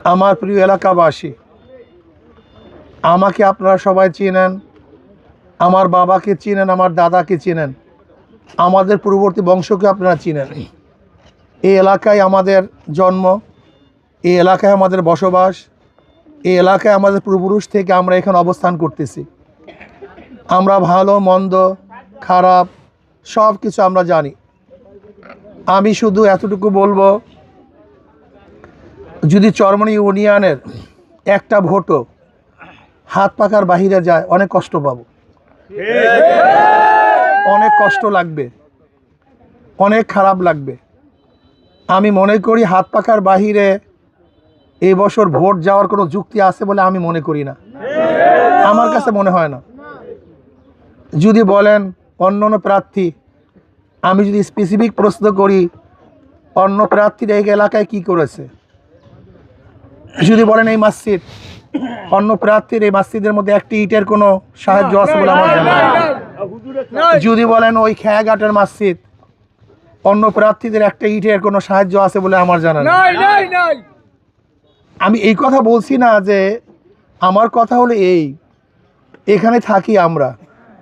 আমার প্রিয় এলাকাবাসী, আমাকে আপনারা সবাই চেনেন, আমার বাবাকে চেনেন, আমার দাদাকে চেনেন, আমাদের পূর্ববর্তী বংশকে আপনারা চেনেন। এই এলাকায় আমাদের জন্ম, এই এলাকায় আমাদের বসবাস, এই এলাকায় আমাদের পূর্বপুরুষ থেকে আমরা এখানে অবস্থান করতেছি। আমরা ভালো মন্দ খারাপ সব কিছু আমরা জানি। আমি শুধু এতটুকু বলবো, যদি চরমনি ইউনিয়নের একটা ভোটও হাত পাকার বাহিরে যায়, অনেক কষ্ট পাবো, অনেক কষ্ট লাগবে, অনেক খারাপ লাগবে। আমি মনে করি হাত পাকার বাহিরে এই বছর ভোট যাওয়ার কোনো যুক্তি আছে বলে আমি মনে করি না, আমার কাছে মনে হয় না। যদি বলেন অন্য অন্য প্রার্থী, আমি যদি স্পেসিফিক প্রশ্ন করি অন্য প্রার্থীরা এই এলাকায় কি করেছে, যদি বলেন এই মসজিদ, অন্য প্রার্থীর এই মসজিদের মধ্যে একটি ইটের কোনো সাহায্য আছে বলে আমার জানা নেই। যদি বলেন ওই খেয়াঘাটের মসজিদ, অন্য প্রার্থীদের একটা ইটের কোনো সাহায্য আছে বলে আমার জানা নেই। আমি এই কথা বলছি না, যে আমার কথা হলো এই, এখানে থাকি আমরা,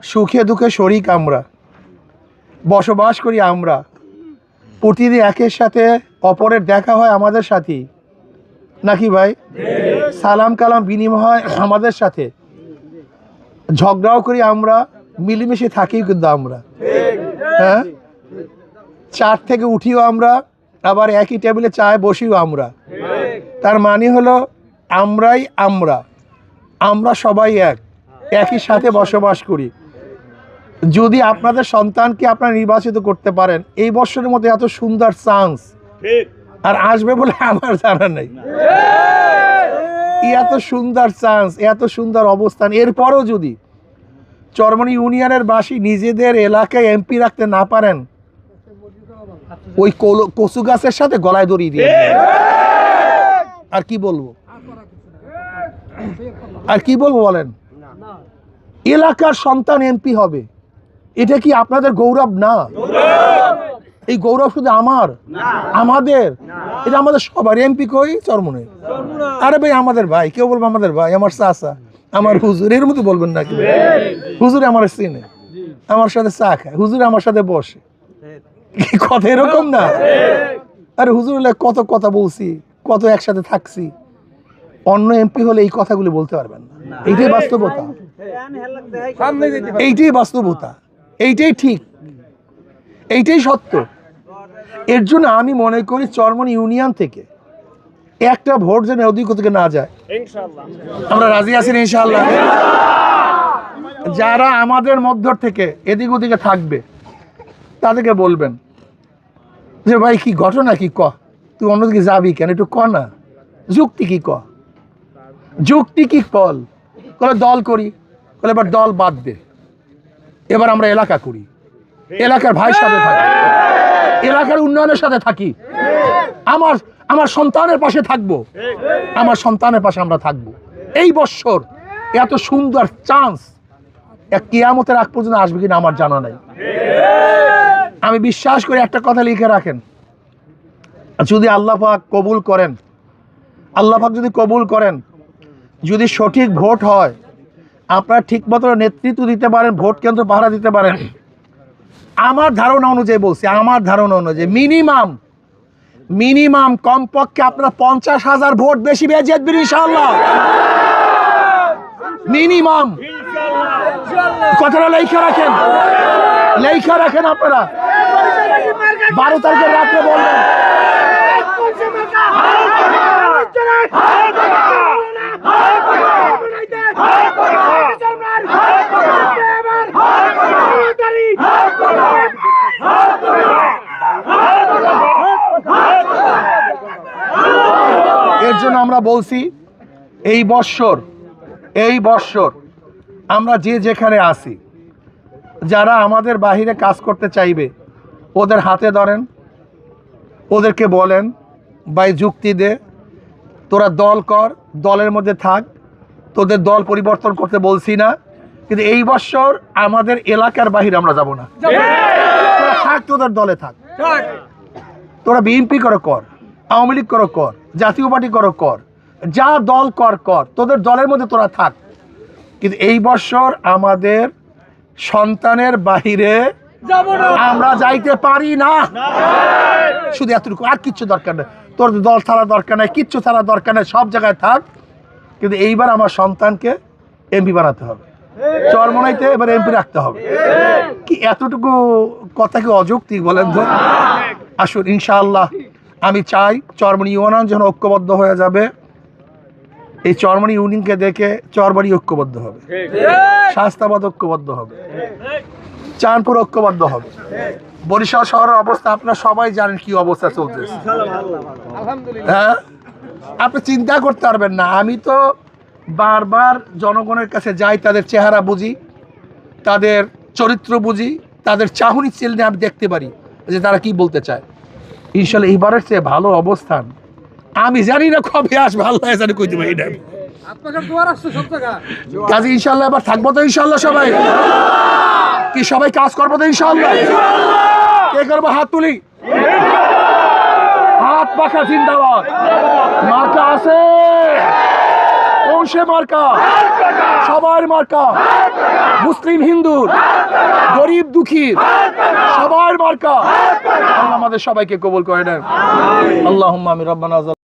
সুখে দুঃখে শরিক আমরা, বসবাস করি আমরা, প্রতিদিন একের সাথে অপরের দেখা হয় আমাদের সাথেই, নাকি ভাই? সালাম কালাম বিনিময় হয় আমাদের সাথে, ঝগড়াও করি আমরা, মিলেমিশে থাকি কিন্তু আমরা, হ্যাঁ, চার থেকে উঠিও আমরা, আবার একই টেবিলে চায় বসিও আমরা। তার মানে হলো আমরাই আমরা, আমরা সবাই একই সাথে বসবাস করি। যদি আপনাদের সন্তানকে আপনারা নির্বাচিত করতে পারেন, এই বছরের মধ্যে এত সুন্দর চান্স আর আসবে বলে আমার জানা নেই। এত সুন্দর চান্স, এত সুন্দর অবস্থান, এরপরও যদি চরমনি ইউনিয়নের বাসী নিজেদের এলাকায় এমপি রাখতে না পারেন, ওই কচু গাছের সাথে গলায় দড়ি দিয়ে, আর কি বলবো, আর কি বলবো বলেন? এলাকার সন্তান এমপি হবে, এটা কি আপনাদের গৌরব না? এই গৌরব শুধু আমার, আমাদের, এটা আমাদের সবার। এমপি কই? চরমনে। আরে ভাই আমাদের ভাই, কেউ বলবো আমাদের ভাই, আমার চাচা, আমার হুজুর, এর মতো বলবেন না। হুজুর আমার চিনে, আমার সাথে চা খায়, হুজুর আমার সাথে বসে, কথা এরকম না? আরে হুজুর কত কথা বলছি, কত একসাথে থাকছি। অন্য এমপি হলে এই কথাগুলি বলতে পারবেন না। এইটাই বাস্তবতা, এইটাই বাস্তবতা, এইটাই ঠিক, এইটাই সত্য। এর জন্য আমি মনে করি চরমনি ইউনিয়ন থেকে একটা ভোট যেন অধিক থেকে না যায়। আমরা রাজি আছি ইনশাআল্লাহ। যারা আমাদের মধ্য থেকে এদিক ওদিকে থাকবে তাদেরকে বলবেন যে ভাই কি ঘটনা, কি ক, তুই অন্যদিকে যাবি কেন, একটু ক না, যুক্তি কি ক, যুক্তি কি বল। বলে দল করি, বলে এবার দল বাদ দে, এবার আমরা এলাকা করি, এলাকার ভাইয়ের সাথে থাকি, এলাকার উন্নয়নের সাথে থাকি, আমার সন্তানের পাশে থাকবো, আমার সন্তানের পাশে আমরা থাকবো। এই বছর এত সুন্দর চান্স কিয়ামতের আগ পর্যন্ত আসবে কিনা আমার জানা নাই। আমি বিশ্বাস করি, একটা কথা লিখে রাখেন, যদি আল্লাহ পাক কবুল করেন, আল্লাহ পাক যদি কবুল করেন, যদি সঠিক ভোট হয়, আপনারা ঠিক মতো নেতৃত্ব দিতে পারেন, ভোট কেন্দ্র পাহারা দিতে পারেন, আমার ধারণা অনুযায়ী বলছি, আমার ধারণা অনুযায়ী মিনিমাম কমপক্ষে আপনারা 50,000 ভোট বেশি পেয়ে জিতবেন ইনশাআল্লাহ। মিনিমাম, কথাটা লেখা রাখেন, লেখা রাখেন আপনারা। 12 তারিখের রাত্রে বলবেন এর জন্য আমরা বলছি, এই বৎসর আমরা যে যেখানে আসি, যারা আমাদের বাহিরে কাজ করতে চাইবে ওদের হাতে ধরেন, ওদেরকে বলেন ভাই যুক্তি দে, তোরা দল কর, দলের মধ্যে থাক, তোদের দল পরিবর্তন করতে বলছি না, কিন্তু এই বছর আমাদের এলাকার বাহিরে আমরা যাব না। তোরা থাক, তোদের দলে থাক, তোরা বিএনপি করো কর, আওয়ামী লীগ করো কর, জাতীয় পার্টি করো কর, যা দল কর কর, তোদের দলের মধ্যে তোরা থাক, কিন্তু এই বছর আমাদের সন্তানের বাহিরে আমরা যাইতে পারি না। শুধু এতটুকু, আর কিচ্ছু দরকার নেই, তোর দল ছাড়া দরকার নেই, কিচ্ছু ছাড়া দরকার নেই, সব জায়গায় থাক, কিন্তু এইবার আমার সন্তানকে এমপি বানাতে হবে, চরমোনাইতে এবার এমপি রাখতে হবে। কি এতটুকু কথা কি অযৌক্তিক বলেন তো? আসুন ইনশাআল্লাহ, আমি চাই চরমোনাই ইউনিয়ন যখন ঐক্যবদ্ধ হয়ে যাবে, এই চরমোনাই ইউনিয়নকে দেখে চরবাড়ি ঐক্যবদ্ধ হবে, শাস্তাবাদ ঐক্যবদ্ধ হবে, চাঁদপুর ঐক্যবদ্ধ হবে, বরিশাল শহরের অবস্থা আপনারা সবাই জানেন কি অবস্থা চলতেছে। হ্যাঁ, আপনি চিন্তা করতে পারবেন না, আমি তো বারবার জনগণের কাছে যাই, তাদের চেহারা বুঝি, তাদের চরিত্র বুঝি, তাদের চাহনি চিহ্নে আমি দেখতে পারি যে তারা কি বলতে চায়। ইনশাল্লাহ এবারের চেয়ে ভালো অবস্থান আমি জানি না কবে আসবে, আল্লাহ জানে, কইতে পারি না। কাজে ইনশাল্লাহ এবার থাকবো তো ইনশাল্লাহ, সবাই কি সবাই কাজ করবো তো ইনশাল্লাহ? কে করবো? হাত তুলি, হাত পাখা জিন্দাবাদ। মার্কা আছে, কোন সে মার্কা? সবার মার্কা, মুসলিম হিন্দুর, গরিব দুঃখীর, সবার মার্কা। আল্লাহ আমাদের সবাইকে কবুল করে নেন। আল্লাহুম্মা আমিন। রব্বানা